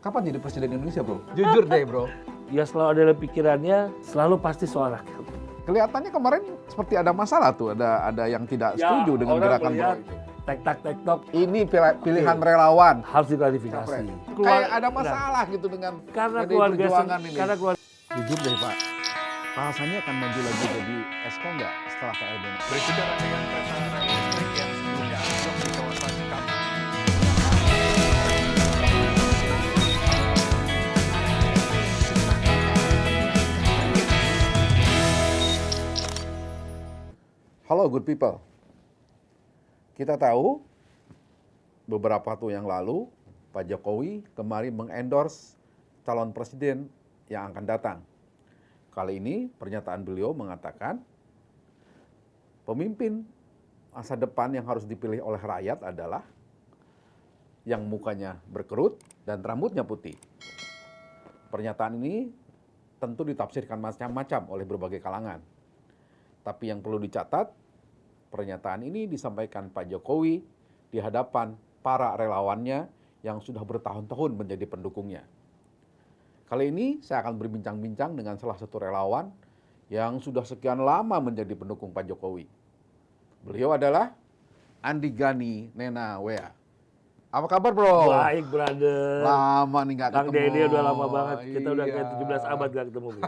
Kapan jadi presiden Indonesia, bro? Jujur deh, bro. Ya selalu ada dalam pikirannya, selalu pasti soal rakyat. Kelihatannya kemarin seperti ada masalah tuh, ada yang tidak setuju dengan gerakan bro itu. Tek-tok. Ini pilihan relawan. Harus diklarifikasi. Kayak ada masalah gitu dengan Karena PDI keluarga Perjuangan ini. karena keluarga Jujur deh Pak, Pak Hasannya akan maju lagi jadi Exco nggak setelah KLB? Berseberangan dengan kereta rel listrik yang sebelumnya anjlok di kawasan kampung. Halo good people, kita tahu beberapa waktu yang lalu Pak Jokowi kemarin mengendorse calon presiden yang akan datang. Kali ini pernyataan beliau mengatakan pemimpin masa depan yang harus dipilih oleh rakyat adalah yang mukanya berkerut dan rambutnya putih. Pernyataan ini tentu ditafsirkan macam-macam oleh berbagai kalangan. Tapi yang perlu dicatat, pernyataan ini disampaikan Pak Jokowi di hadapan para relawannya yang sudah bertahun-tahun menjadi pendukungnya. Kali ini saya akan berbincang-bincang dengan salah satu relawan yang sudah sekian lama menjadi pendukung Pak Jokowi. Beliau adalah Andi Gani Nena Wea. Apa kabar bro? baik, brother. Lama nih nggak Kang ketemu. Dede udah lama banget. Kita udah kayak Iya. 17 abad gak ketemu. Bro.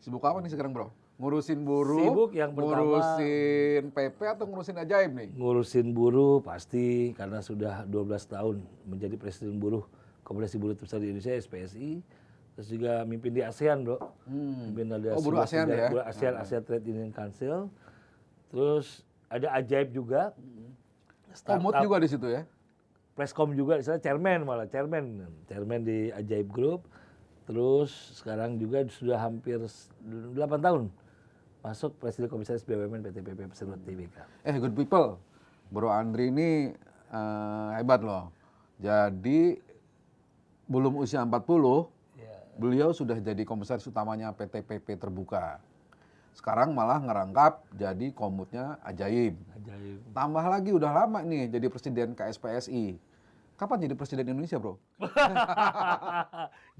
Sibuk apa nih sekarang bro? Ngurusin buruh, Sibuk yang pertama. ngurusin PP atau ngurusin ajaib nih? Ngurusin buruh pasti karena sudah 12 tahun menjadi presiden buruh Koperasi Buruh Terbesar di Indonesia SPSI. Terus juga mimpin di ASEAN, bro. Mimpin ada buruh ASEAN ya? Buruh ASEAN, Asia Trade Union Council. Terus ada ajaib juga. Komut juga di situ ya? Preskom juga, saya chairman di Ajaib Group. Terus sekarang juga sudah hampir 8 tahun masuk Presiden Komisaris BUMN PT PP Persero Tbk. Good people, Bro Andri ini hebat loh. Jadi belum usia 40, beliau sudah jadi komisaris utamanya PT PP Terbuka. Sekarang malah ngerangkap jadi komutnya Ajaib. Tambah lagi udah lama nih jadi presiden KSPSI. Kapan jadi presiden Indonesia, bro?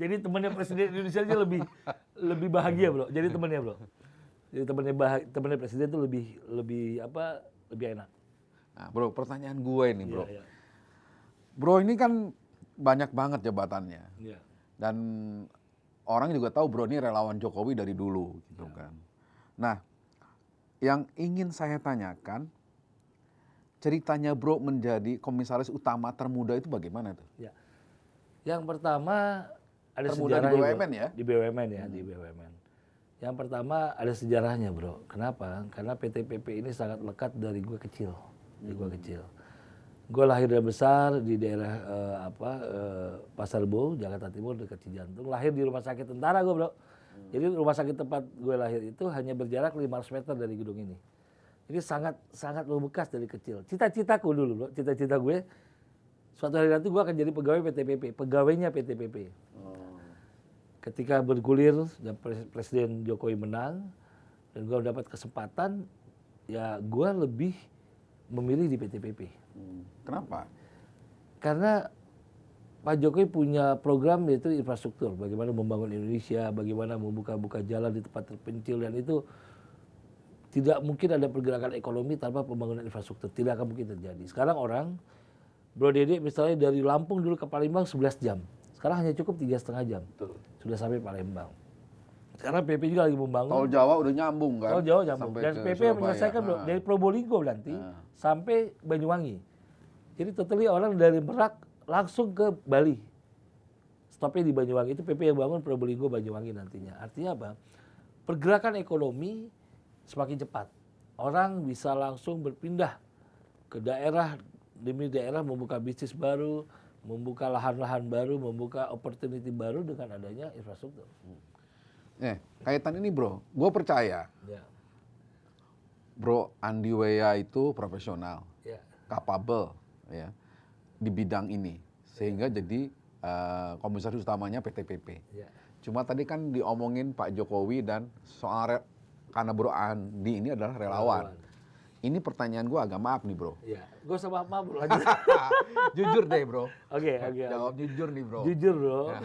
Jadi temannya Presiden Indonesia aja lebih bahagia, bro. Jadi temannya, bro. Jadi temannya presiden itu lebih enak. Nah, bro, pertanyaan gue ini, bro. Iya. Bro ini kan banyak banget jabatannya. Iya. Dan orang juga tahu bro ini relawan Jokowi dari dulu, gitu kan. Nah, yang ingin saya tanyakan, ceritanya bro menjadi komisaris utama termuda itu bagaimana tuh? Ya. Yang pertama ada Termuda di sejarahnya, BUMN bro. ya? Di BUMN ya, di BUMN. Yang pertama ada sejarahnya, bro. Kenapa? Karena PT PP ini sangat lekat dari gue kecil. Gue lahir dan besar di daerah Pasar Bo, Jakarta Timur dekat Cijantung. Lahir di rumah sakit tentara gue, bro. Jadi rumah sakit tempat gue lahir itu hanya berjarak 500 meter dari gedung ini. Jadi sangat membekas dari kecil. Cita-citaku dulu, bro. Cita-cita gue suatu hari nanti gue akan jadi pegawai PT PP, pegawainya PT PP. Ketika bergulir dan Presiden Jokowi menang dan gue mendapat kesempatan, ya gue lebih memilih di PT PP. Kenapa? Karena Pak Jokowi punya program yaitu infrastruktur, bagaimana membangun Indonesia, bagaimana membuka jalan di tempat terpencil, dan itu tidak mungkin ada pergerakan ekonomi tanpa pembangunan infrastruktur, tidak akan mungkin terjadi. Sekarang orang, Bro Dede misalnya dari Lampung dulu ke Palembang 11 jam, sekarang hanya cukup 3,5 jam, sudah sampai Palembang. Sekarang PP juga lagi membangun. Tol Jawa udah nyambung kan? Tol Jawa nyambung. Sampai Dan ke PP Surabaya. menyelesaikan bro, dari Probolinggo nanti sampai Banyuwangi. Jadi totally orang dari Merak langsung ke Bali. Stopnya di Banyuwangi. Itu PP yang bangun Probolinggo Banyuwangi nantinya. Artinya apa? Pergerakan ekonomi semakin cepat. Orang bisa langsung berpindah ke daerah demi daerah, membuka bisnis baru, membuka lahan-lahan baru, membuka opportunity baru dengan adanya infrastruktur. Kaitan ini bro, gue percaya Ya. bro Andi Wea itu profesional, Ya. capable ya di bidang ini sehingga jadi komisaris utamanya PT PP. Ya. Cuma tadi kan diomongin Pak Jokowi dan soal karena bro Andi ini adalah relawan. Ini pertanyaan gue agak maaf nih bro. Ya, gue sama maaf bro. Lanjut. Jujur deh bro. Oke. Jawab jujur nih bro. Jujur bro. Ya.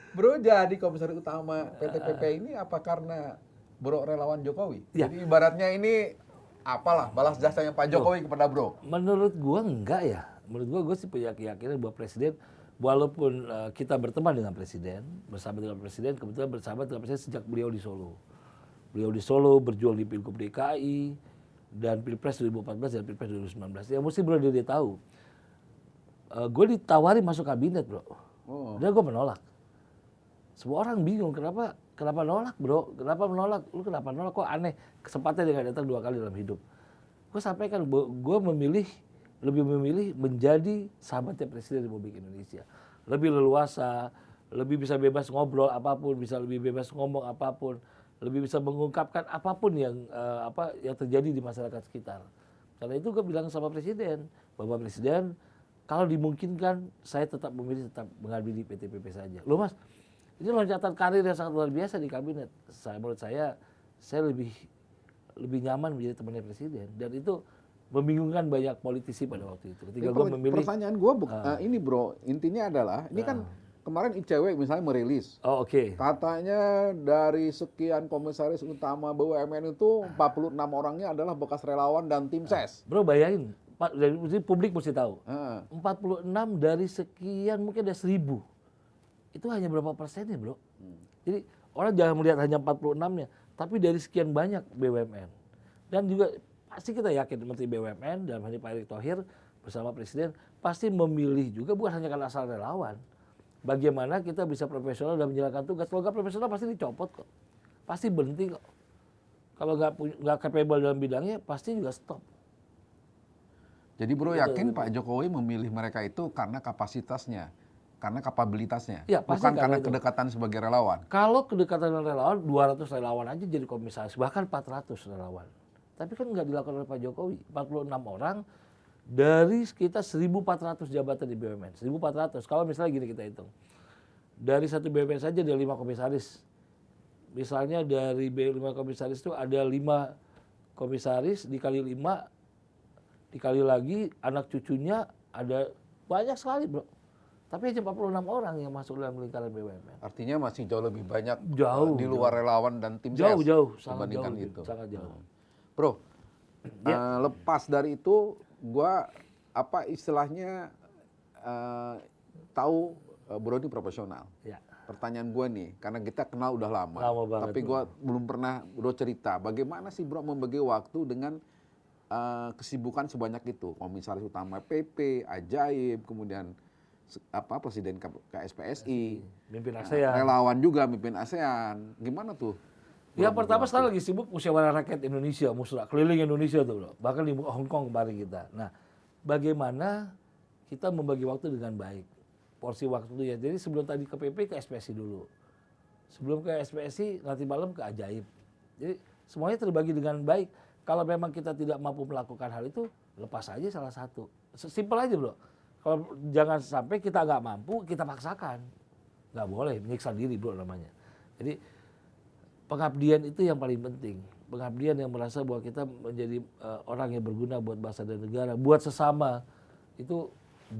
Bro jadi komisaris utama PT PP ini apa karena bro relawan Jokowi? Ya. Jadi ibaratnya ini apalah balas jasanya Pak Jokowi kepada bro. Menurut gua enggak ya. Menurut gua sih punya keyakinan bahwa presiden walaupun kita berteman dengan presiden, bersahabat dengan presiden, kebetulan bersahabat dengan presiden sejak beliau di Solo. Beliau di Solo berjuang di Pilgub DKI dan Pilpres 2014 dan Pilpres 2019. Yang mesti bro dia tahu. Gue ditawari masuk kabinet bro. Oh. Dan gue menolak. Semua orang bingung kenapa nolak bro? Kenapa menolak? Lu kenapa nolak? Kok aneh? Kesempatan dia nggak datang 2 kali dalam hidup. Gue sampaikan, gue lebih memilih menjadi sahabatnya Presiden Republik Indonesia. Lebih leluasa, lebih bisa bebas ngobrol apapun, bisa lebih bebas ngomong apapun, lebih bisa mengungkapkan apapun yang terjadi di masyarakat sekitar. Karena itu gue bilang sama Presiden, bahwa Presiden kalau dimungkinkan saya tetap mengabdi di PT PP saja. Loh Mas, ini loncatan karir yang sangat luar biasa di kabinet. Menurut saya lebih nyaman menjadi temannya presiden, dan itu membingungkan banyak politisi pada waktu itu. Ketika gue memilih. Pertanyaan gue ini bro, intinya adalah ini kan kemarin ICW misalnya merilis. Oh oke. Katanya dari sekian komisaris utama BUMN itu 46 orangnya adalah bekas relawan dan tim ses. Bro bayangin, jadi publik mesti tahu. Heeh. 46 dari sekian mungkin ada 1000. Itu hanya berapa persennya bro? Jadi orang jangan melihat hanya 46-nya, tapi dari sekian banyak BUMN. Dan juga pasti kita yakin Menteri BUMN dan Pak Erick Thohir bersama Presiden pasti memilih juga bukan hanya karena asal relawan. Bagaimana kita bisa profesional dalam menjalankan tugas. Kalau nggak profesional pasti dicopot kok. Pasti berhenti kok. Kalau nggak capable dalam bidangnya pasti juga stop. Jadi bro yakin Pak Jokowi memilih mereka itu karena kapasitasnya? Karena kapabilitasnya, ya, bukan karena kedekatan sebagai relawan. Kalau kedekatan dengan relawan, 200 relawan aja jadi komisaris, bahkan 400 relawan. Tapi kan nggak dilakukan oleh Pak Jokowi. 46 orang dari sekitar 1.400 jabatan di BUMN. 1.400, kalau misalnya gini kita hitung. Dari satu BUMN saja ada 5 komisaris. Misalnya dari 5 komisaris itu ada 5 komisaris, dikali 5, dikali lagi anak cucunya ada banyak sekali bro. Tapi hanya 46 orang yang masuk dalam lingkaran BUMN. Artinya masih jauh lebih banyak di luar relawan dan tim ses jauh, dibandingkan sangat jauh, itu. sangat jauh. Bro, lepas dari itu, gua apa istilahnya tahu bro ini profesional. Ya. Pertanyaan gue nih, karena kita kenal udah lama Banget, tapi gua belum pernah bro cerita bagaimana sih bro membagi waktu dengan kesibukan sebanyak itu, komisaris utama PP, Ajaib, kemudian presiden KSPSI, mimpin ASEAN. relawan juga mimpin ASEAN. Gimana tuh? Yang pertama sekarang lagi sibuk musyawarah rakyat Indonesia, musrah keliling Indonesia tuh bro. Bahkan di Hong Kong kemarin kita. Nah, bagaimana kita membagi waktu dengan baik? Porsi waktunya. Jadi sebelum tadi ke PP ke SPSI dulu. Sebelum ke SPSI nanti malam ke Ajaib. Jadi semuanya terbagi dengan baik. Kalau memang kita tidak mampu melakukan hal itu, lepas aja salah satu. Simpel aja bro. Kalau jangan sampai kita nggak mampu, kita paksakan. Nggak boleh, menyiksa diri bro namanya. Jadi pengabdian itu yang paling penting. Pengabdian yang merasa bahwa kita menjadi orang yang berguna buat bangsa dan negara, buat sesama, itu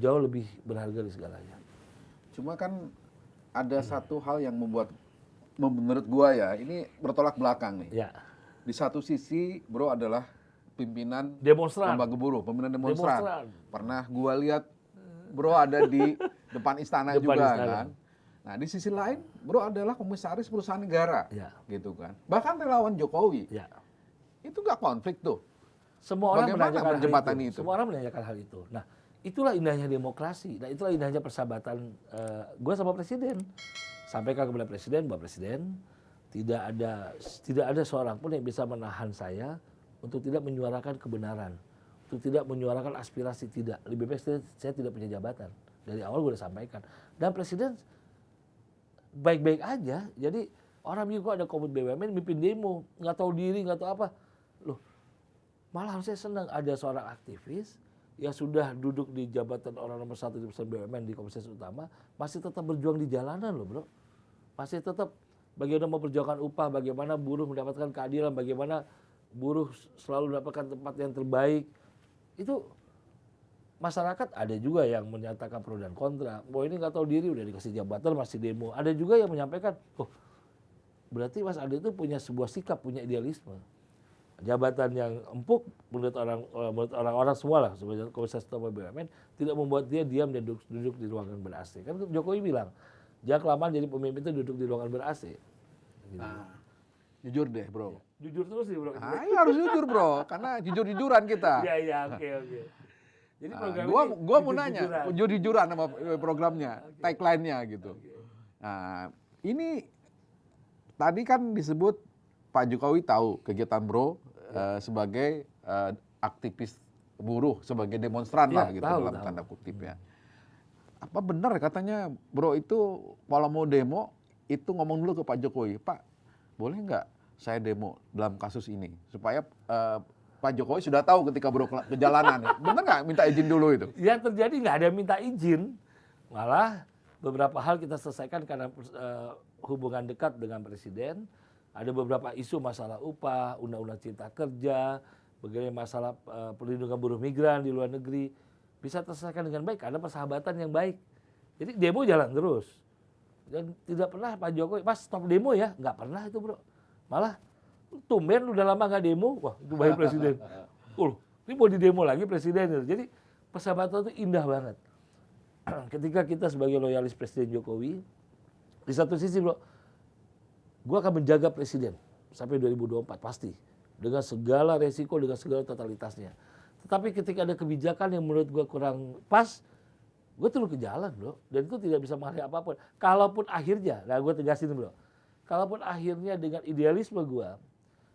jauh lebih berharga dari segalanya. Cuma kan ada satu hal yang membuat, menurut gua ya, ini bertolak belakang nih. Ya. Di satu sisi bro adalah pimpinan Demonstran. lembaga buruh, pimpinan demonstran. Pernah gua lihat bro ada di depan istana juga kan. Nah di sisi lain bro adalah komisaris perusahaan negara, gitu kan. Bahkan relawan Jokowi, itu nggak konflik tuh. Semua orang menanyakan hal itu. Semua orang menanyakan hal itu. Nah itulah indahnya demokrasi. Nah itulah indahnya persahabatan gue sama presiden. Sampaikan kepada presiden bahwa presiden tidak ada seorang pun yang bisa menahan saya untuk tidak menyuarakan kebenaran. Untuk tidak menyuarakan aspirasi, tidak. Lebih baik saya tidak punya jabatan. Dari awal gue udah sampaikan. Dan presiden baik-baik aja. Jadi orang bingung kok ada komit BUMN, mimpin demo, nggak tahu diri, nggak tahu apa. Loh, malah harusnya senang ada seorang aktivis yang sudah duduk di jabatan orang nomor 1 di perusahaan BUMN di komisaris utama, masih tetap berjuang di jalanan loh bro. Masih tetap bagaimana memperjuangkan upah, bagaimana buruh mendapatkan keadilan, bagaimana buruh selalu mendapatkan tempat yang terbaik. Itu masyarakat ada juga yang menyatakan pro dan kontra. Bahwa ini nggak tahu diri, udah dikasih jabatan masih demo. Ada juga yang menyampaikan, oh berarti Mas Ade itu punya sebuah sikap, punya idealisme. Jabatan yang empuk menurut orang-orang semua lah, sebagai Komisaris Utama BUMN, tidak membuat dia diam dan duduk di ruangan ber-AC. Kan Jokowi bilang, jangan kelamaan jadi pemimpin itu duduk di ruangan ber-AC. Gitu. Nah, jujur deh bro. Jujur terus nih bro. Iya harus jujur bro, karena jujur-jujuran kita. Iya, oke. Jadi program Gua mau nanya, jujur-jujuran sama programnya, tagline-nya gitu. Nah, ini tadi kan disebut Pak Jokowi tahu kegiatan bro sebagai aktivis buruh, sebagai demonstran lah gitu tahu. dalam tanda kutip ya. Apa benar katanya bro itu kalau mau demo itu ngomong dulu ke Pak Jokowi, Pak boleh nggak saya demo dalam kasus ini supaya Pak Jokowi sudah tahu ketika bro ke jalanan. Bener nggak minta izin dulu itu? Yang terjadi nggak ada minta izin, malah beberapa hal kita selesaikan karena hubungan dekat dengan Presiden. Ada beberapa isu masalah upah, undang-undang cipta kerja, bagaimana masalah perlindungan buruh migran di luar negeri bisa terselesaikan dengan baik karena persahabatan yang baik. Jadi demo jalan terus. Dan tidak pernah Pak Jokowi, Mas stop demo ya, nggak pernah itu bro. Malah tumben udah lama nggak demo, wah itu baik Presiden. Ini mau di demo lagi Presiden. Jadi persahabatan itu indah banget. Ketika kita sebagai loyalis Presiden Jokowi, di satu sisi bro, gue akan menjaga Presiden sampai 2024 pasti. Dengan segala resiko, dengan segala totalitasnya. Tetapi ketika ada kebijakan yang menurut gue kurang pas, gue turun ke jalan bro. Dan itu tidak bisa menghargai apapun. Kalaupun akhirnya, nah gue tegasin bro. Kalaupun akhirnya dengan idealisme gue,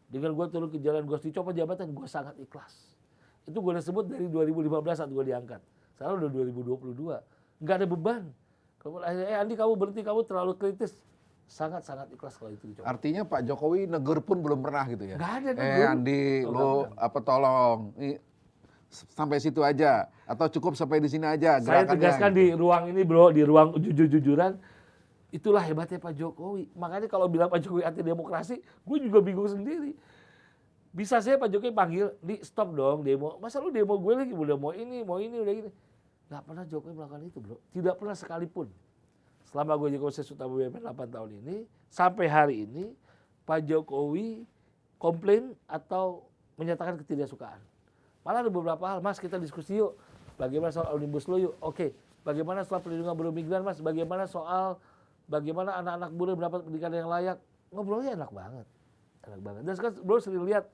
dengan gue turun ke jalan, gue dicopot jabatan, gue sangat ikhlas. Itu gue udah sebut dari 2015 saat gue diangkat. Sekarang udah 2022. Nggak ada beban. Kalaupun akhirnya, Andi kamu berhenti, kamu terlalu kritis. Sangat-sangat ikhlas kalau itu dicopot. Artinya Pak Jokowi negur pun belum pernah gitu ya? Nggak ada negur. Andi, lo apa tolong, ini sampai situ aja atau cukup sampai di sini aja Saya gerakannya. tegaskan gitu. di ruang ini bro, di ruang jujur-jujuran, itulah hebatnya Pak Jokowi. Makanya kalau bilang Pak Jokowi anti demokrasi, gue juga bingung sendiri. Bisa saya Pak Jokowi panggil, di stop dong demo. Masa lu demo gue lagi, udah mau ini, udah gini. Nggak pernah Jokowi melakukan itu bro. Tidak pernah sekalipun. Selama gue jadi Komisaris Utama BUMN 8 tahun ini, sampai hari ini, Pak Jokowi komplain atau menyatakan ketidaksukaan. Malah ada beberapa hal, Mas kita diskusi yuk. Bagaimana soal Omnibus Law yuk? Oke. Bagaimana soal perlindungan buruh migran Mas? Bagaimana soal bagaimana anak-anak buruh mendapat pendidikan yang layak? Ngobrolnya enak banget. Enak banget. Dan sekarang bro sering lihat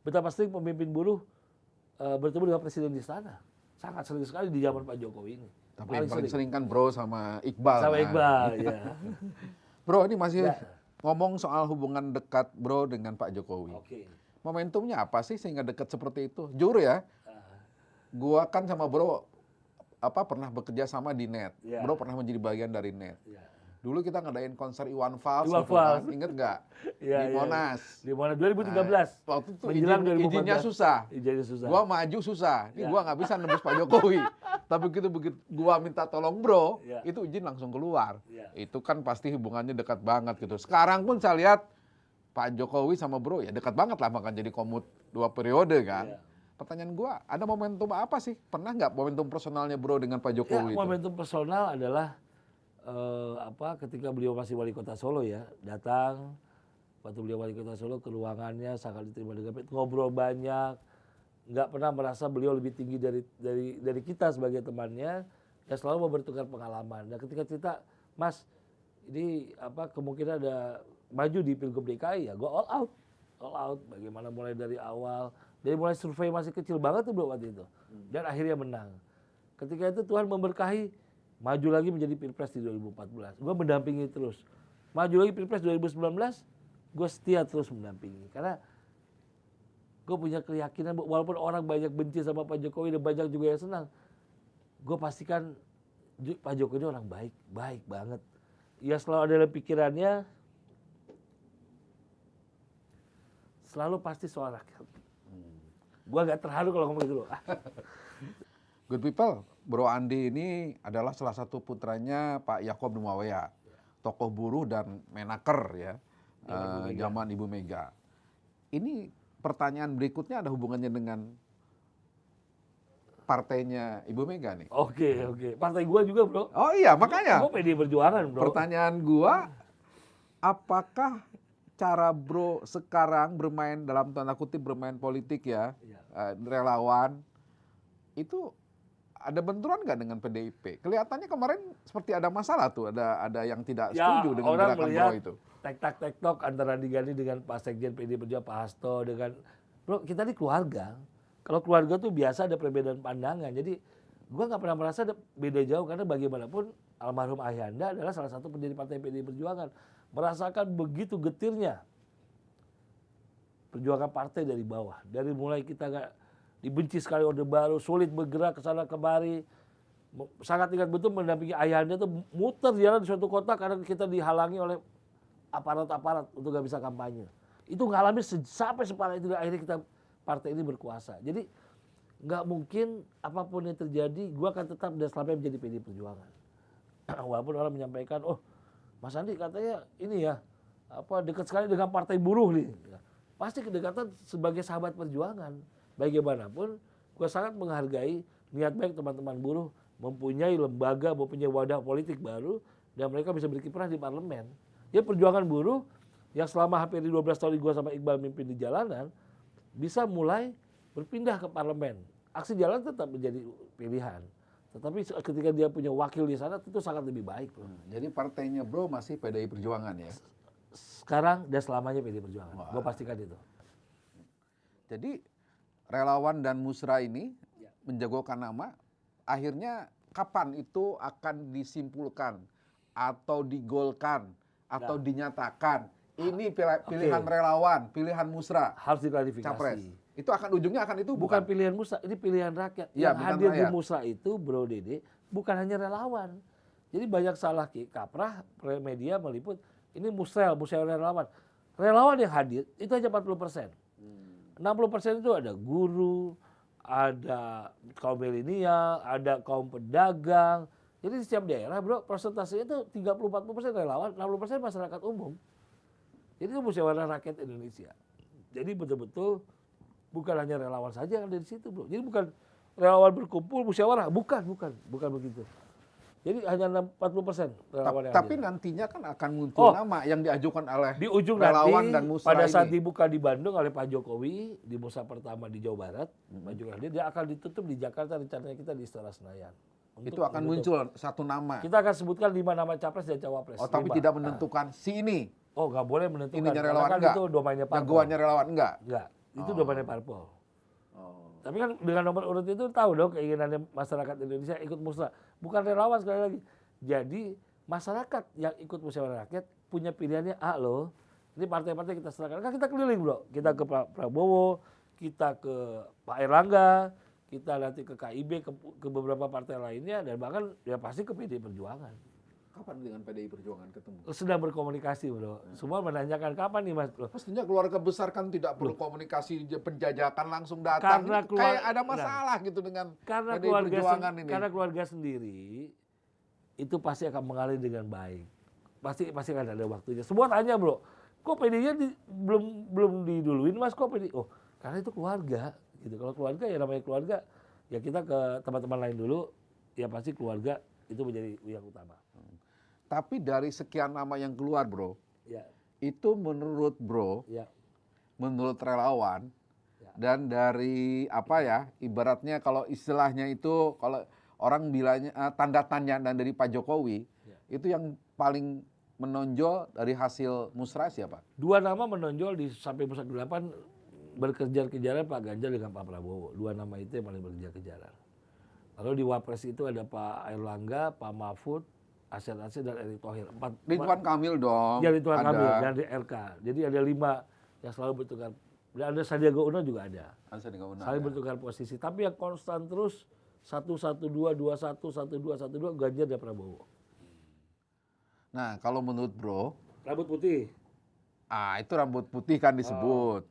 betapa sering pemimpin buruh bertemu dengan Presiden di istana. Sangat sering sekali di zaman Pak Jokowi ini. Tapi yang paling sering kan bro sama Iqbal. Sama kan? Iqbal, ya. Bro ini masih Ya. ngomong soal hubungan dekat bro dengan Pak Jokowi. Oke. Momentumnya apa sih sehingga dekat seperti itu? Jujur ya, gua kan sama bro pernah bekerja sama di NET. Ya. Bro pernah menjadi bagian dari NET. Ya. Dulu kita ngadain konser Iwan Fals, Iwan gitu kan. Fals. Ingat nggak? Ya, Di ya. Monas. Di mana 2013. Waktu itu Menjelang 2014. izinnya susah. Izinnya susah. Gua maju susah. Ini Ya. gua nggak bisa nembus Pak Jokowi. Tapi begitu gua minta tolong bro, Ya. itu izin langsung keluar. Ya. Itu kan pasti hubungannya dekat banget gitu. Sekarang pun saya lihat Pak Jokowi sama bro ya dekat banget lah, bahkan jadi komut 2 periode kan. Ya. Pertanyaan gua, ada momentum apa sih? Pernah nggak momentum personalnya bro dengan Pak Ya, Jokowi itu? momentum personal adalah ketika beliau masih wali kota Solo ya, datang waktu beliau wali kota Solo ke ruangannya sangat diterima dengan baik, ngobrol banyak, nggak pernah merasa beliau lebih tinggi dari kita sebagai temannya, dan selalu mau bertukar pengalaman. Dan ketika cerita, Mas, ini kemungkinan ada maju di Pilgub DKI ya, gue all out. Bagaimana mulai dari awal, dari mulai survei masih kecil banget tuh bro waktu itu, dan akhirnya menang. Ketika itu Tuhan memberkahi, maju lagi menjadi Pilpres di 2014. Gue mendampingi terus. Maju lagi Pilpres 2019, gue setia terus mendampingi. Karena gue punya keyakinan, walaupun orang banyak benci sama Pak Jokowi dan banyak juga yang senang, gue pastikan Pak Jokowi ini orang baik banget. Ya selalu ada dalam pikirannya, selalu pasti soal rakyat. Gue agak terharu kalau ngomong gitu loh. Good people, Bro Andi ini adalah salah satu putranya Pak Yakob Dumawea, tokoh buruh dan menaker ya, zaman Ibu Mega. ini pertanyaan berikutnya ada hubungannya dengan partainya Ibu Mega nih. Oke. Partai gua juga, Bro. Oh iya, makanya. Gua PDI Perjuangan, Bro. Pertanyaan gua, apakah cara Bro sekarang bermain dalam tanda kutip bermain politik ya, relawan, itu ada benturan nggak dengan PDIP? Kelihatannya kemarin seperti ada masalah tuh, ada yang tidak setuju dengan orang gerakan melihat Bro itu. tek-tok antara diganti dengan Pak Sekjen PDI Perjuangan, Pak Hasto, dengan Bro, kita ini keluarga. Kalau keluarga tuh biasa ada perbedaan pandangan. Jadi gua nggak pernah merasa ada beda jauh, karena bagaimanapun almarhum Ayahanda adalah salah satu pendiri partai PDI Perjuangan. Merasakan begitu getirnya perjuangan partai dari bawah. Dari mulai kita nggak dibenci sekali Orde Baru, sulit bergerak ke sana kemari. Sangat ingat betul mendampingi Ayahanda itu muter jalan di suatu kota karena kita dihalangi oleh aparat-aparat untuk nggak bisa kampanye. Itu ngalamin sampai separah itu, akhirnya kita partai ini berkuasa. Jadi nggak mungkin apapun yang terjadi, gua akan tetap dan selamanya menjadi PDI Perjuangan. Walaupun orang menyampaikan, oh Mas Andi katanya ini ya, dekat sekali dengan partai buruh nih. Pasti kedekatan sebagai sahabat perjuangan. Bagaimanapun, gue sangat menghargai niat baik teman-teman buruh mempunyai lembaga, mempunyai wadah politik baru, dan mereka bisa berkiprah di parlemen. Ya perjuangan buruh yang selama hampir 12 tahun gue sama Iqbal mimpin di jalanan, bisa mulai berpindah ke parlemen. Aksi jalan tetap menjadi pilihan. Tetapi ketika dia punya wakil di sana, itu sangat lebih baik. Bro. Jadi partainya Bro masih PDI Perjuangan ya? Sekarang dan selamanya PDI Perjuangan. Gue pastikan itu. Jadi relawan dan musra ini menjagokan nama, akhirnya kapan itu akan disimpulkan atau digolkan atau dinyatakan ini pilihan relawan, pilihan musra, harus diklarifikasi. Capres. Itu akan ujungnya akan itu bukan pilihan musra, ini pilihan rakyat. Ya, yang hadir di musra itu, Bro Dede, bukan hanya relawan. Jadi banyak salah kaprah media meliput ini musrel relawan. Relawan yang hadir itu hanya 40%. 60% itu ada guru, ada kaum milenial, ada kaum pedagang. Jadi di setiap daerah, Bro, persentasenya itu 30-40% relawan, 60% masyarakat umum. Jadi itu musyawarah rakyat Indonesia. Jadi betul-betul bukan hanya relawan saja yang ada di situ, Bro. Jadi bukan relawan berkumpul musyawarah, bukan begitu. Jadi hanya 40% relawan yang tapi hadir. Nantinya kan akan muncul nama yang diajukan oleh di ujung relawan nanti, dan musra pada saat ini. dibuka di Bandung oleh Pak Jokowi di musra pertama di Jawa Barat, Pak Jokowi dia akan ditutup di Jakarta, rencananya kita di Istora Senayan. Itu akan muncul satu nama. Kita akan sebutkan 5 nama capres dan cawapres. Oh, tapi tidak menentukan si ini. Oh, nggak boleh menentukan. Ininya relawan kan enggak? itu domainnya parpol. Jagoannya relawan enggak? Enggak, itu domainnya parpol. Tapi kan dengan nomor urut itu tahu dong keinginannya masyarakat Indonesia ikut musra. Bukan relawan sekali lagi. Jadi masyarakat yang ikut musyawarah rakyat punya pilihannya loh. Ini partai-partai kita serahkan. Kan kita keliling, Bro. Kita ke Pak Prabowo, kita ke Pak Erlangga, kita nanti ke KIB, ke beberapa partai lainnya, dan bahkan ya pasti ke PDI Perjuangan. Kapan dengan PDI Perjuangan ketemu? Sedang berkomunikasi, Bro. Semua menanyakan kapan nih, Mas, Bro. Pastinya keluarga besar kan tidak perlu komunikasi penjajakan langsung datang. Karena Kayak ada masalah gitu dengan PDI Perjuangan ini. Karena keluarga sendiri itu pasti akan mengalir dengan baik. Pasti akan ada waktunya. Semua tanya, Bro, kok PDI-nya belum diduluin, Mas? Kok PDI? Oh, karena itu keluarga gitu. Kalau keluarga ya namanya keluarga, ya kita ke teman-teman lain dulu, ya pasti keluarga itu menjadi yang utama. Tapi dari sekian nama yang keluar, Bro, itu menurut Bro, menurut relawan, dan dari ibaratnya kalau istilahnya itu, kalau orang bilangnya tanda tanya dan dari Pak Jokowi, itu yang paling menonjol dari hasil musra siapa? 2 nama menonjol di sampai pusat 8 berkejar-kejaran Pak Ganjar dengan Pak Prabowo. 2 nama itu yang paling berkejar-kejaran. Lalu di Wapres itu ada Pak Erlangga, Pak Mahfud, Asep dan Erick Thohir. Ridwan Kamil dong. Ya, Ridwan Kamil dari RK. Jadi ada 5 yang selalu bertukar. Dan ada Sandiaga Uno juga ada. Saling bertukar posisi. Tapi yang konstan terus 1-1-2, 2-1, 1-2, 1-2 Ganjar dan Prabowo. Nah, kalau menurut Bro, Rambut putih. Itu rambut putih kan disebut.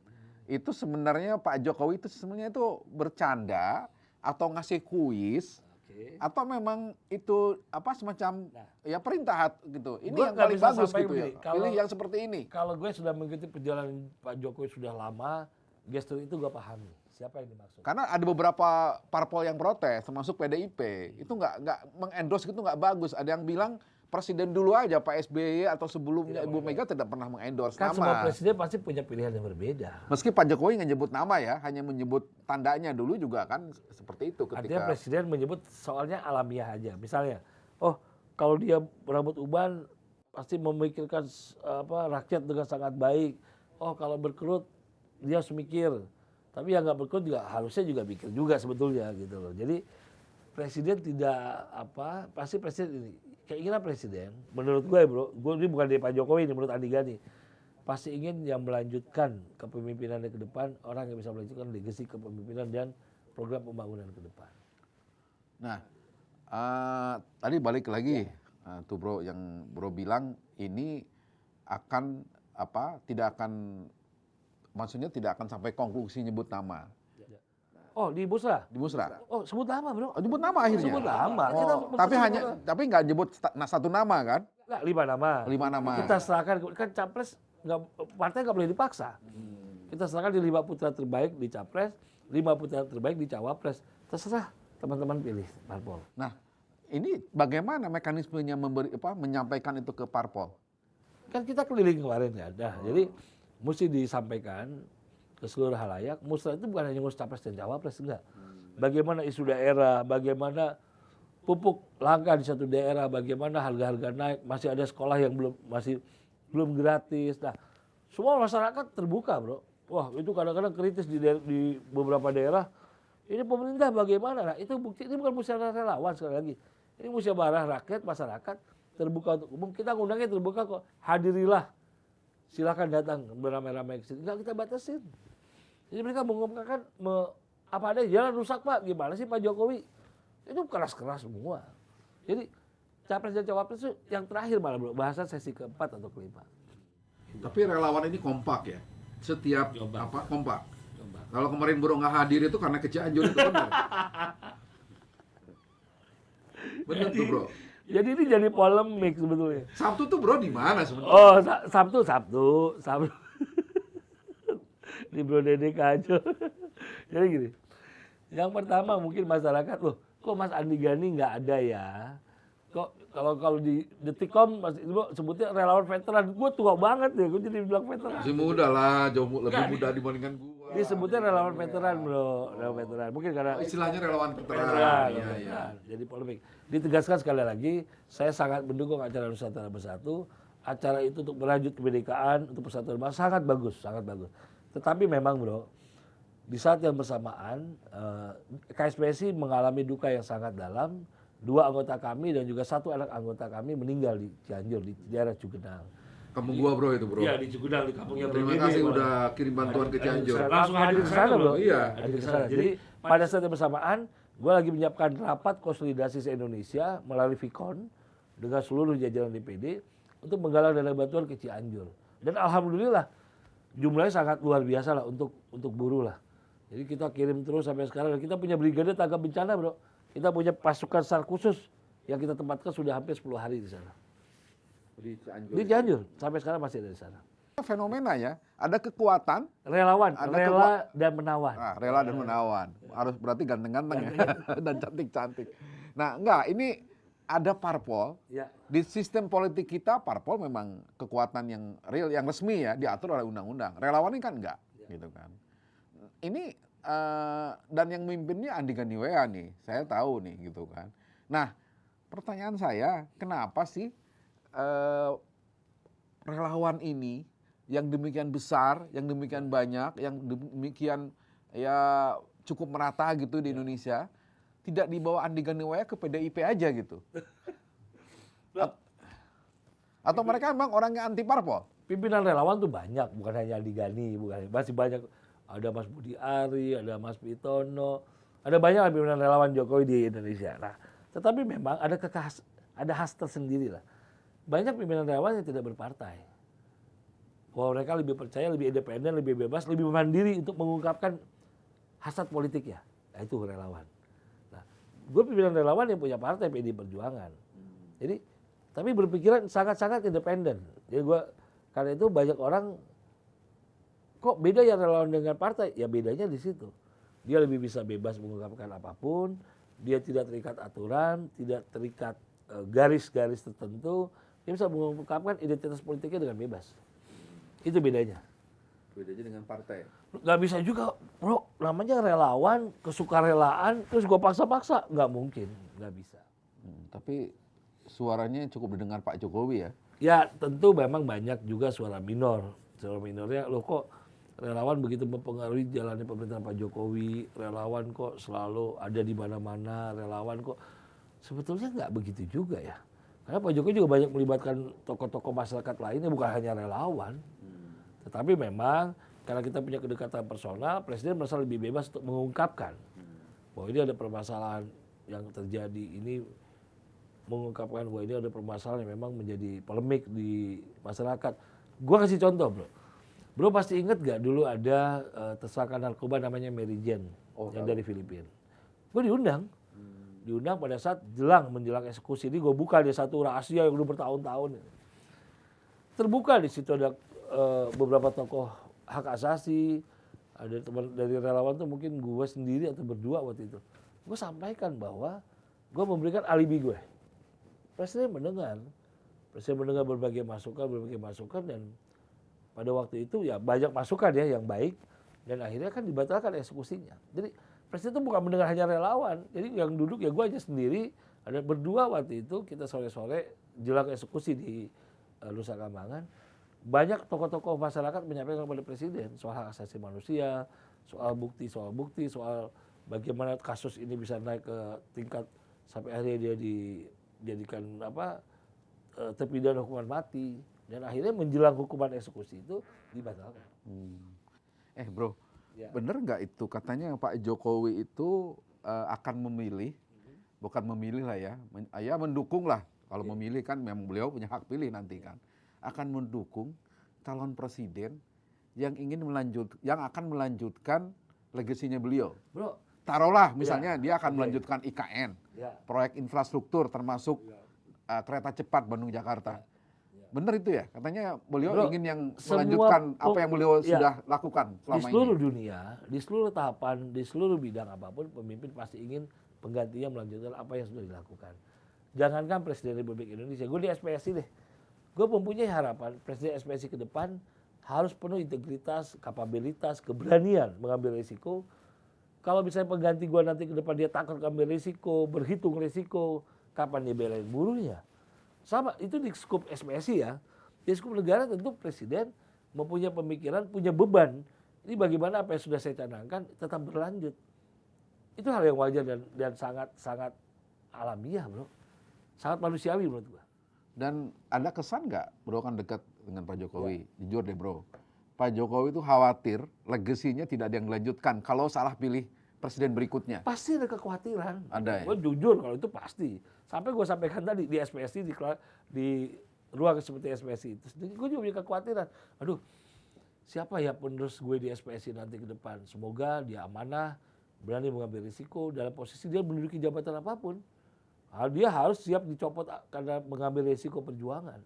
Itu sebenarnya Pak Jokowi itu sebenarnya itu bercanda atau ngasih kuis Oke. Atau memang itu apa semacam Nah. ya perintah gitu. Ini Gua yang nggak paling bisa bagus sampai gitu ya. begini, kalau- Pilih yang seperti ini. Kalau gue sudah mengikuti perjalanan Pak Jokowi sudah lama, gestur itu gue pahami. Siapa yang dimaksud? Karena ada beberapa parpol yang protes, termasuk PDIP. Itu nggak mengendorse gitu nggak bagus. Ada yang bilang presiden dulu aja Pak SBY atau sebelumnya Ibu Mega tidak pernah mengendorse Kan semua nama. presiden pasti punya pilihan yang berbeda. Meski Pak Jokowi nggak nyebut nama ya, hanya menyebut tandanya dulu juga kan seperti itu Artinya ketika presiden menyebut soalnya alamiah aja. Misalnya, oh kalau dia rambut uban pasti memikirkan rakyat dengan sangat baik. Oh kalau berkerut dia harus mikir. Tapi yang nggak berkerut juga harusnya juga mikir juga sebetulnya gitu loh. Jadi presiden tidak pasti presiden ini keinginan presiden menurut gue gue ini bukan dari Pak Jokowi ini menurut Andi Gani pasti ingin yang melanjutkan kepemimpinannya ke depan, orang yang bisa melanjutkan legasi kepemimpinan dan program pembangunan ke depan. Nah, tadi balik lagi tuh bro yang bro bilang ini akan tidak akan maksudnya tidak akan sampai konklusi nyebut nama Oh di Busra? di musra. Oh sebut nama bro. Oh, nyebut nama akhirnya. Sebut nama. Oh, Kita tapi nggak nyebut satu nama kan? nggak 5 nama. 5 nama. Kita serahkan kan capres nggak partai nggak boleh dipaksa. Kita serahkan di 5 putra terbaik di capres, 5 putra terbaik di cawapres. Terserah teman-teman pilih parpol. Nah, ini bagaimana mekanismenya menyampaikan itu ke parpol? Kan kita keliling kemarin ya, jadi mesti disampaikan ke seluruh halayak. Musrah itu bukan hanya ngurus capres dan cawapres, enggak. Bagaimana isu daerah, bagaimana pupuk langka di satu daerah, bagaimana harga-harga naik, masih ada sekolah yang belum gratis. Nah, semua masyarakat terbuka, bro. Wah, itu kadang-kadang kritis di beberapa daerah. Ini pemerintah bagaimana? Nah, itu bukti ini bukan musyawarah relawan sekali lagi. Ini musyawarah rakyat, masyarakat terbuka untuk umum. Kita undangnya terbuka kok. Hadirilah. Silakan datang beramai-ramai ke sini. Enggak kita batasin. Jadi mereka mengumumkan apa ada jalan rusak Pak. Gimana sih Pak Jokowi? Itu keras-keras semua. Jadi capres dan cawapres itu yang terakhir malah bro. Bahasan sesi keempat atau kelima. Tapi relawan ini kompak ya. Setiap Kompak. kompak. Kalau kemarin bro nggak hadir itu karena ke Cianjur itu benar. Benar tuh bro. Jadi ini jadi polemik sebetulnya. Sabtu tuh bro di mana sebenarnya? Oh, Sabtu. Di Bro Dede Kacau. Jadi gini, yang pertama mungkin masyarakat, loh kok Mas Andi Gani nggak ada ya? Kok kalau di Detikcom Mas Ibu sebutnya relawan veteran, gue tua banget ya, gue jadi bilang veteran. Masih muda lah, jauh lebih muda dibandingkan gua. Disebutnya relawan veteran bro, relawan veteran. Mungkin karena Istilahnya relawan veteran. veteran, Iya, veteran. iya. Jadi polemik. Ditegaskan sekali lagi, saya sangat mendukung acara Nusantara Bersatu. Acara itu untuk merajut kebinekaan, untuk persatuan bangsa sangat bagus, sangat bagus. Tetapi memang bro, di saat yang bersamaan, KSPSI mengalami duka yang sangat dalam. 2 anggota kami dan juga 1 anak anggota kami meninggal di Cianjur, di daerah Cugenang. Kampung gua bro itu bro. Iya di Cugenang, di kampungnya Bro Terima Dede, kasih Bro. udah kirim bantuan ke Cianjur. Langsung hadir ke sana bro. Iya. Hadir ke sana. Jadi pada saat yang bersamaan, gue lagi menyiapkan rapat konsolidasi se-Indonesia melalui Vicon dengan seluruh jajaran DPD untuk menggalang dana bantuan ke Cianjur. Dan alhamdulillah jumlahnya sangat luar biasa lah untuk buruh lah. Jadi kita kirim terus sampai sekarang. Dan kita punya brigade tanggap bencana bro. Kita punya pasukan SAR khusus yang kita tempatkan sudah hampir 10 hari di sana. Di Cianjur. Sampai sekarang masih ada di sana. Fenomena ya, ada kekuatan, Relawan, Ada rela dan menawan. rela dan menawan. Harus berarti ganteng-ganteng ya dan cantik-cantik. Nah, enggak, ini ada parpol. Ya. Di sistem politik kita parpol memang kekuatan yang real, yang resmi ya, diatur oleh undang-undang. Relawan ini kan enggak, gitu kan. Ini dan yang memimpinnya Andi Gani Wea nih, saya tahu nih gitu kan. Nah, pertanyaan saya, kenapa sih relawan ini yang demikian besar, yang demikian banyak, yang demikian ya cukup merata gitu di Indonesia, tidak dibawa Andi Gani Wea ke PDIP aja gitu? Atau mereka memang orangnya anti parpol? Pimpinan relawan tuh banyak, bukan hanya Andi Gani, masih banyak. Ada Mas Budi Ari, ada Mas Pitono, ada banyak pimpinan relawan Jokowi di Indonesia. Nah, tetapi memang ada khas tersendiri lah. Banyak pimpinan relawan yang tidak berpartai. Bahwa mereka lebih percaya, lebih independen, lebih bebas, lebih mandiri untuk mengungkapkan hasrat politiknya. Nah, itu relawan. Nah, gue pimpinan relawan yang punya partai PD Perjuangan. Jadi, tapi berpikiran sangat-sangat independen. Jadi gue, karena itu banyak orang, kok beda ya relawan dengan partai? Ya bedanya di situ. Dia lebih bisa bebas mengungkapkan apapun, dia tidak terikat aturan, tidak terikat garis-garis tertentu, dia bisa mengungkapkan identitas politiknya dengan bebas. Itu bedanya. Bedanya dengan partai. Gak bisa juga, bro, namanya relawan, kesukarelaan, terus gue paksa-paksa. Nggak mungkin, nggak bisa. Tapi suaranya cukup didengar Pak Jokowi ya. Ya tentu memang banyak juga suara minor. Suara minornya, loh kok relawan begitu mempengaruhi jalannya pemerintahan Pak Jokowi, relawan kok selalu ada di mana-mana, relawan kok sebetulnya nggak begitu juga ya. Karena Pak Jokowi juga banyak melibatkan tokoh-tokoh masyarakat lainnya, bukan hanya relawan. Tetapi memang karena kita punya kedekatan personal, Presiden merasa lebih bebas untuk mengungkapkan bahwa ini ada permasalahan yang terjadi, ini mengungkapkan bahwa ini ada permasalahan yang memang menjadi polemik di masyarakat. Gua kasih contoh, bro. Bro pasti inget gak dulu ada tersangka narkoba namanya Mary Jane yang dari Filipina. Gue diundang pada saat menjelang eksekusi. Ini gue buka dia satu rahasia yang udah bertahun-tahun. Terbuka di situ ada beberapa tokoh hak asasi, ada teman dari relawan tuh mungkin gue sendiri atau berdua waktu itu. Gue sampaikan bahwa gue memberikan alibi gue. Presiden mendengar berbagai masukan dan pada waktu itu ya banyak masukan ya yang baik dan akhirnya kan dibatalkan eksekusinya. Jadi Presiden itu bukan mendengar hanya relawan, jadi yang duduk ya gue aja sendiri, ada berdua waktu itu kita sore-sore jelang eksekusi di Nusa Kambangan. Banyak tokoh-tokoh masyarakat menyampaikan kepada Presiden soal hak asasi manusia, soal bukti, soal bagaimana kasus ini bisa naik ke tingkat sampai akhirnya dia dijadikan terpidana hukuman mati dan akhirnya menjelang hukuman eksekusi itu dibatalkan. Bro, Ya. bener nggak itu katanya Pak Jokowi itu akan memilih, bukan memilih lah ya mendukung lah. Kalau memilih kan memang beliau punya hak pilih nanti kan. Akan mendukung calon presiden yang akan melanjutkan legasinya beliau. Bro, Taruhlah misalnya dia akan melanjutkan IKN, proyek infrastruktur termasuk kereta cepat Bandung Jakarta. Bener itu ya? Katanya beliau ingin yang melanjutkan apa yang beliau sudah lakukan selama ini. Di seluruh dunia, di seluruh tahapan, di seluruh bidang apapun, pemimpin pasti ingin penggantinya melanjutkan apa yang sudah dilakukan. Jangankan Presiden Republik Indonesia, gue di SPSI deh. Gue mempunyai harapan Presiden SPSI ke depan harus penuh integritas, kapabilitas, keberanian mengambil risiko. Kalau misalnya pengganti gue nanti ke depan dia takut ambil risiko, berhitung risiko, kapan dia belain buruhnya? Sama, itu di skup SPSI ya. Di skup negara tentu Presiden mempunyai pemikiran, punya beban. Ini bagaimana apa yang sudah saya canangkan tetap berlanjut. Itu hal yang wajar dan sangat alamiah, bro. Sangat manusiawi menurut gue. Dan ada kesan nggak, bro kan dekat dengan Pak Jokowi, jujur deh bro. Pak Jokowi itu khawatir legasinya tidak ada yang dilanjutkan kalau salah pilih presiden berikutnya. Pasti ada kekhawatiran. Ada ya? Gue jujur kalau itu pasti. Sampai gue sampaikan tadi di SPSI, di ruang seperti SPSI itu. Gue juga punya kekhawatiran. Aduh, siapa ya penerus gue di SPSI nanti ke depan? Semoga dia amanah, berani mengambil risiko dalam posisi dia menduduki jabatan apapun. Dia harus siap dicopot karena mengambil risiko perjuangan.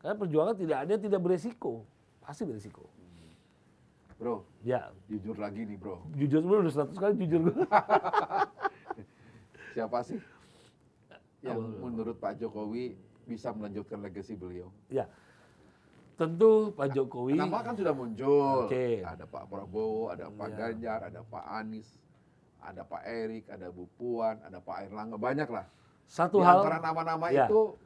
Karena perjuangan tidak beresiko. Pasti beresiko. Bro, ya jujur lagi nih bro. Jujur bro, udah 100 kali jujur gue. Siapa sih yang menurut Pak Jokowi bisa melanjutkan legasi beliau? Ya, tentu Pak Jokowi. Nama kan sudah muncul. Oke. Ada Pak Prabowo, ada Pak Ganjar, ada Pak Anies, ada Pak Erik, ada Bu Puan, ada Pak Airlangga, banyak lah. Satu Di hal. antara nama-nama itu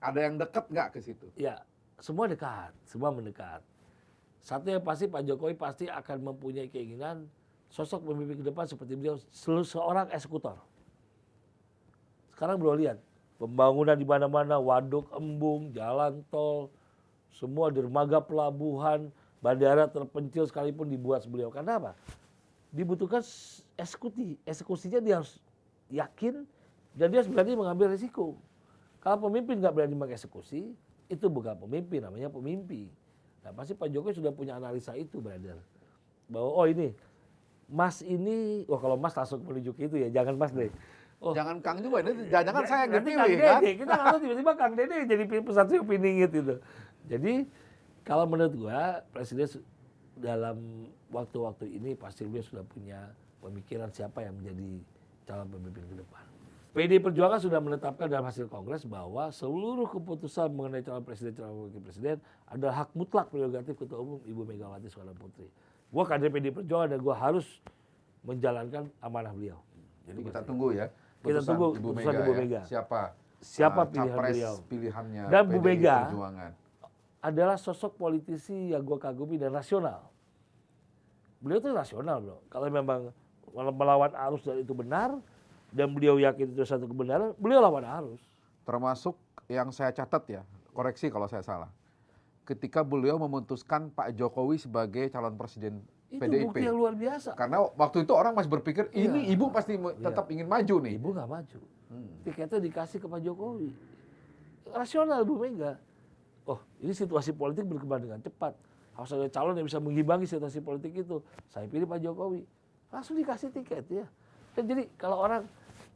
ada yang dekat nggak ke situ? Ya, semua dekat, semua mendekat. Satu yang pasti Pak Jokowi pasti akan mempunyai keinginan sosok pemimpin ke depan seperti beliau, seorang eksekutor. Sekarang bro lihat, pembangunan di mana-mana, waduk, embung, jalan tol, semua dermaga pelabuhan, bandara terpencil sekalipun dibuat beliau. Karena apa? Dibutuhkan eksekusinya dia harus yakin dan dia harus berani mengambil risiko. Kalau pemimpin nggak berani mengeksekusi, itu bukan pemimpin, namanya pemimpi. Nah pasti Pak Jokowi sudah punya analisa itu, brother. Bahwa oh ini, Mas ini, kalau Mas langsung menuju ke itu ya, jangan Mas deh. Oh. Jangan Kang juga, ini jangan saya yang Nanti dipilih Kang kan. Dede, kita nggak tahu tiba-tiba Kang Dede jadi pesatri opiningit itu. Jadi kalau menurut gua Presiden dalam waktu-waktu ini pasti beliau sudah punya pemikiran siapa yang menjadi calon pemimpin ke depan. PDI Perjuangan sudah menetapkan dalam hasil Kongres bahwa seluruh keputusan mengenai calon presiden, calon wakil presiden adalah hak mutlak prerogatif Ketua Umum Ibu Megawati Soekarno Putri. Gua kader PDI Perjuangan dan gua harus menjalankan amanah beliau. Jadi kita tunggu ya. Kita Putusan tunggu Ibu putusan Mega Ibu ya. Mega. Siapa pilihan capres beliau. pilihannya Dan Bu PDI Mega Perjuangan. adalah sosok politisi yang gue kagumi dan rasional. Beliau tuh rasional bro. Kalau memang melawan arus dan itu benar, dan beliau yakin itu satu kebenaran, beliau lawan arus. Termasuk yang saya catat ya, koreksi kalau saya salah. Ketika beliau memutuskan Pak Jokowi sebagai calon presiden Itu PDIP. bukti yang luar biasa. Karena waktu itu orang masih berpikir, ini Iya. ibu pasti tetap ingin maju nih. Ibu nggak maju. Tiketnya dikasih ke Pak Jokowi. Rasional Bu Mega. Oh, ini situasi politik berkembang dengan cepat. Harus ada calon yang bisa mengimbangi situasi politik itu. Saya pilih Pak Jokowi. Langsung dikasih tiket ya. Dan jadi kalau orang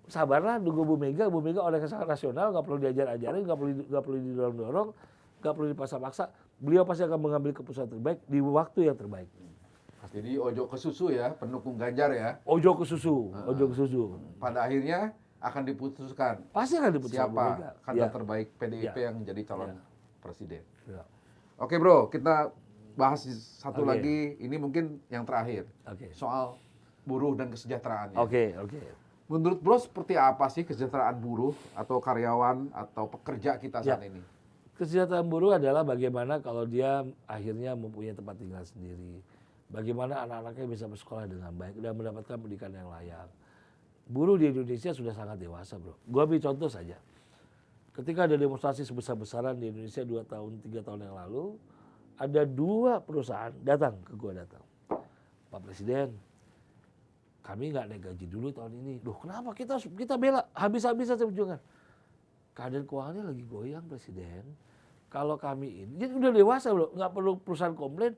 sabarlah nunggu Bu Mega orang yang sangat rasional, nggak perlu diajar-ajarin, nggak perlu didorong-dorong, nggak perlu dipaksa-paksa. Beliau pasti akan mengambil keputusan terbaik di waktu yang terbaik. Jadi ojo ke susu ya, pendukung Ganjar ya. Ojo ke susu, ojo ke susu. Pada akhirnya akan diputuskan Pasti akan diputuskan Bu Mega. siapa kandidat Ya. terbaik PDIP Ya. yang jadi calon Ya. presiden. Ya. Oke bro, kita bahas satu Oke. lagi. Ini mungkin yang terakhir. Oke. Soal buruh dan kesejahteraannya. Oke. Menurut bro seperti apa sih kesejahteraan buruh atau karyawan atau pekerja kita saat ini? Kesejahteraan buruh adalah bagaimana kalau dia akhirnya mempunyai tempat tinggal sendiri. Bagaimana anak-anaknya bisa bersekolah dengan baik dan mendapatkan pendidikan yang layak. Buruh di Indonesia sudah sangat dewasa bro. Gua ambil contoh saja. Ketika ada demonstrasi sebesar-besaran di Indonesia 3 tahun yang lalu, ada 2 perusahaan datang ke gua Pak Presiden, kami nggak naik gaji dulu tahun ini. Loh kenapa kita bela habis-habisan saya perjuangan. Keadaan keuangannya lagi goyang Presiden. Kalau kami ini, jadi udah dewasa bro, nggak perlu perusahaan komplain.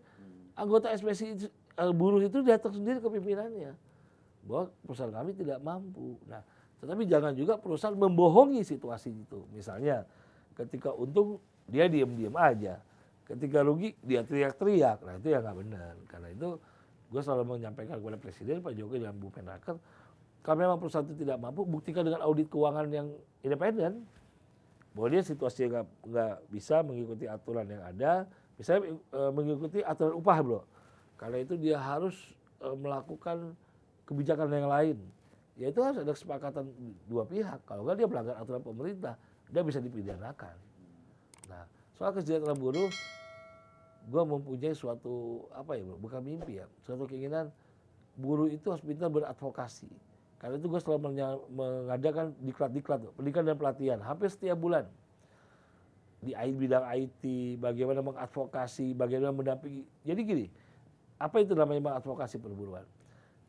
Anggota SPSI buruh itu datang sendiri ke pimpinannya bahwa perusahaan kami tidak mampu. Nah, tetapi jangan juga perusahaan membohongi situasi itu. Misalnya, ketika untung dia diam-diam aja, ketika rugi dia teriak-teriak. Nah itu ya nggak benar. Karena itu gue selalu menyampaikan kepada Presiden Pak Jokowi dan Bu Menaker, kalau memang perusahaan itu tidak mampu, buktikan dengan audit keuangan yang independen bahwa dia situasinya nggak bisa mengikuti aturan yang ada. Misalnya mengikuti aturan upah bro. Karena itu dia harus melakukan kebijakan yang lain. Ya itu harus ada kesepakatan 2 pihak. Kalau nggak dia melanggar aturan pemerintah, dia bisa dipidanakan. Nah soal kesejahteraan buruh, gue mempunyai suatu apa ya bro, bukan mimpi ya, suatu keinginan buruh itu harus pintar beradvokasi. Karena itu gue selalu mengadakan diklat-diklat, pendidikan dan pelatihan hampir setiap bulan. Di bidang IT, bagaimana mengadvokasi, bagaimana mendampingi. Jadi gini, apa itu namanya mengadvokasi perburuan?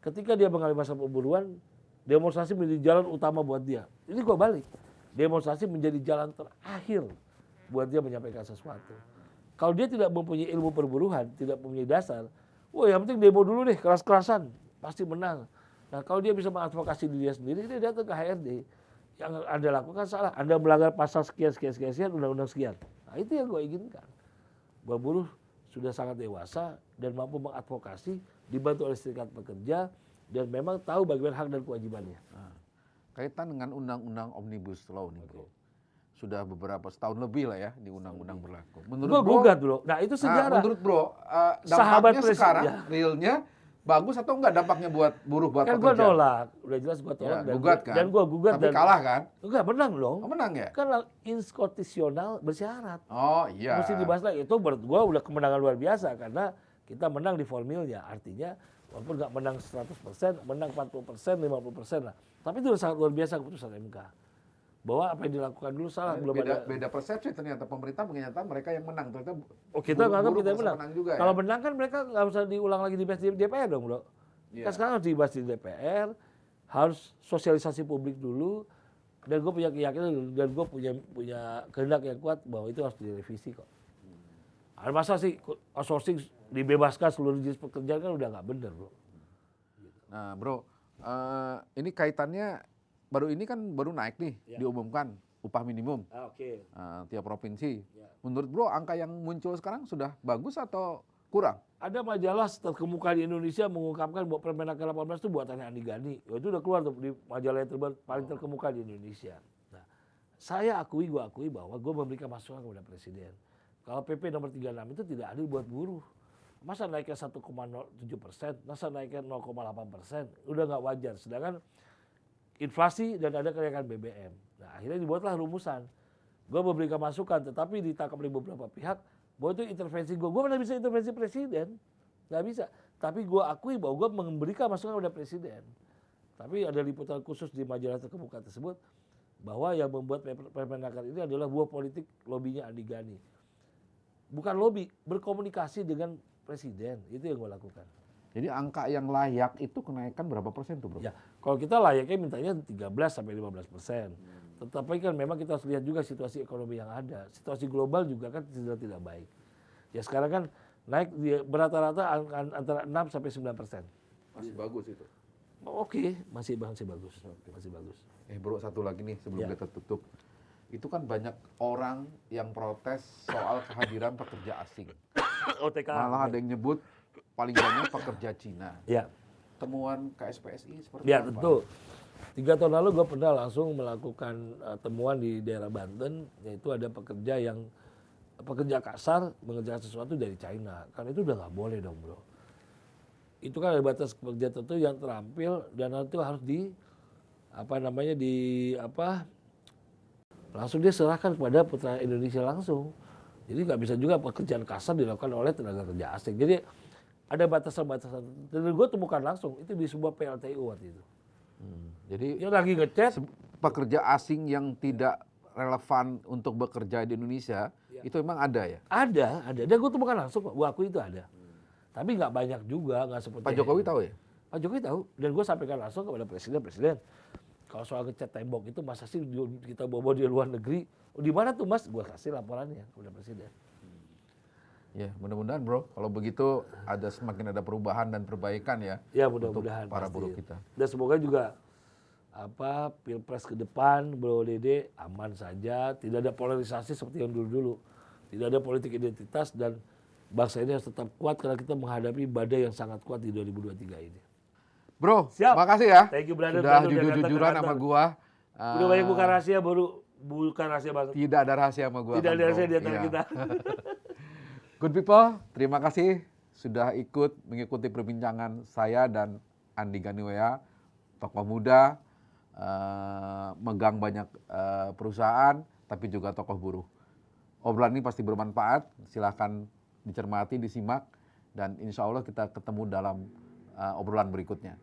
Ketika dia mengalami masalah perburuan, demonstrasi menjadi jalan utama buat dia. Ini gua balik. Demonstrasi menjadi jalan terakhir buat dia menyampaikan sesuatu. Kalau dia tidak mempunyai ilmu perburuan, tidak mempunyai dasar, wah yang penting demo dulu deh, keras-kerasan, pasti menang. Nah kalau dia bisa mengadvokasi diri dia sendiri, dia datang ke HRD. Yang Anda lakukan salah, Anda melanggar pasal sekian, undang-undang sekian. Nah itu yang gue inginkan. Bahwa buruh sudah sangat dewasa dan mampu mengadvokasi, dibantu oleh serikat pekerja, dan memang tahu bagaimana hak dan kewajibannya. Nah, kaitan dengan undang-undang Omnibus Law nih bro. Sudah beberapa setahun lebih lah ya di undang-undang berlaku. Gue gugat bro, nah itu sejarah. Menurut bro, Sahabat dampaknya sekarang ya. realnya bagus atau enggak dampaknya buat buruh, buat Kan pekerja? gue nolak, udah jelas gue tolak. Ya, gugat kan? Dan gue gugat. Tapi kalah kan? Enggak, menang dong. Oh, menang ya? Kan inkonstitusional bersyarat. Oh iya. Mesti dibahas lagi. Itu menurut gue udah kemenangan luar biasa karena kita menang di formilnya. Artinya walaupun nggak menang 100%, menang 40%, 50% lah. Tapi itu udah sangat luar biasa keputusan MK. Bahwa apa yang dilakukan dulu salah, belum ada. Beda persepsi ternyata pemerintah menyatakan mereka yang menang. Ternyata Oh kita nggak tahu buruh kita yang merasa menang. juga, Kalau ya? menang kan mereka nggak usah diulang lagi dibahas di DPR dong bro. Iya. Kan sekarang harus dibahas di DPR, harus sosialisasi publik dulu. Dan gue punya keyakinan dan gue punya kehendak yang kuat bahwa itu harus direvisi kok. Ada masa sih outsourcing dibebaskan seluruh jenis pekerjaan kan udah nggak bener bro. Nah bro, ini kaitannya baru ini kan baru naik nih, Ya. diumumkan upah minimum Oke. tiap provinsi. Ya. Menurut Bro, angka yang muncul sekarang sudah bagus atau kurang? Ada majalah terkemuka di Indonesia mengungkapkan bahwa Permenaker 18 itu buatannya Andi Gani. Itu udah keluar tuh di majalah yang paling terkemuka di Indonesia. Nah, gue akui bahwa gue memberikan masukan kepada Presiden. Kalau PP nomor 36 itu tidak adil buat buruh. Masa naiknya 1,07%, masa naiknya 0,8%, udah nggak wajar. Sedangkan inflasi dan ada kenaikan BBM. Nah, akhirnya dibuatlah rumusan. Gue memberikan masukan, tetapi ditangkap oleh beberapa pihak bahwa itu intervensi gue. Gue mana bisa intervensi presiden, nggak bisa. Tapi gue akui bahwa gue memberikan masukan kepada presiden. Tapi ada liputan khusus di majalah terkemuka tersebut bahwa yang membuat Permenaker ini adalah buah politik lobbynya Andi Gani. Bukan lobby, berkomunikasi dengan presiden. Itu yang gue lakukan. Jadi angka yang layak itu kenaikan berapa persen tuh Bro? Ya, kalau kita layaknya mintanya 13-15%. Tetapi kan memang kita harus lihat juga situasi ekonomi yang ada. Situasi global juga kan tidak baik. Ya sekarang kan naik berata-rata antara 6-9%. Masih bagus itu. Oke, masih bagus. Masih bagus. Bro, satu lagi nih sebelum Ya. kita tutup. Itu kan banyak orang yang protes soal kehadiran pekerja asing. OTK. Malah ada yang nyebut paling banyak pekerja Cina. Ya. Temuan KSPSI seperti Ya apa? tentu. 3 tahun lalu gue pernah langsung melakukan temuan di daerah Banten, yaitu ada pekerja kasar mengerjakan sesuatu dari China. Karena itu udah nggak boleh dong bro. Itu kan ada batas pekerja tertentu yang terampil dan itu harus langsung dia serahkan kepada putra Indonesia langsung. Jadi nggak bisa juga pekerjaan kasar dilakukan oleh tenaga kerja asing. Jadi ada batasan-batasan. Dan gue temukan langsung itu di sebuah PLTU waktu itu. Jadi Dia lagi ngechat, pekerja asing yang tidak relevan untuk bekerja di Indonesia itu memang ada ya? ada. Dan gue temukan langsung, gue akui itu ada. Tapi nggak banyak juga, nggak seperti Pak Jokowi tahu ya? Pak Jokowi tahu. Dan gue sampaikan langsung kepada Presiden, kalau soal ngecat tembok itu masa sih kita bawa di luar negeri? Oh, di mana tuh Mas? Gue kasih laporannya kepada Presiden. Ya, mudah-mudahan Bro, kalau begitu semakin ada perubahan dan perbaikan ya. Ya untuk mudah-mudahan para pasti. buruh kita. Dan semoga juga Pilpres ke depan, Bro Dede aman saja, tidak ada polarisasi seperti yang dulu-dulu. Tidak ada politik identitas dan bangsa ini harus tetap kuat karena kita menghadapi badai yang sangat kuat di 2023 ini. Bro, Siap. makasih ya. Thank you, brother. Sudah Brother, jujur-jujuran datang ke sama kantor. gua. Udah banyak bukan rahasia, bukan rahasia banget. Tidak ada rahasia sama gua. Tidak kan, ada Bro? rahasia di antara Iya. kita. Good people, terima kasih sudah ikut mengikuti perbincangan saya dan Andi Ganiwea, tokoh muda, megang banyak perusahaan, tapi juga tokoh buruh. Obrolan ini pasti bermanfaat, silahkan dicermati, disimak, dan insya Allah kita ketemu dalam obrolan berikutnya.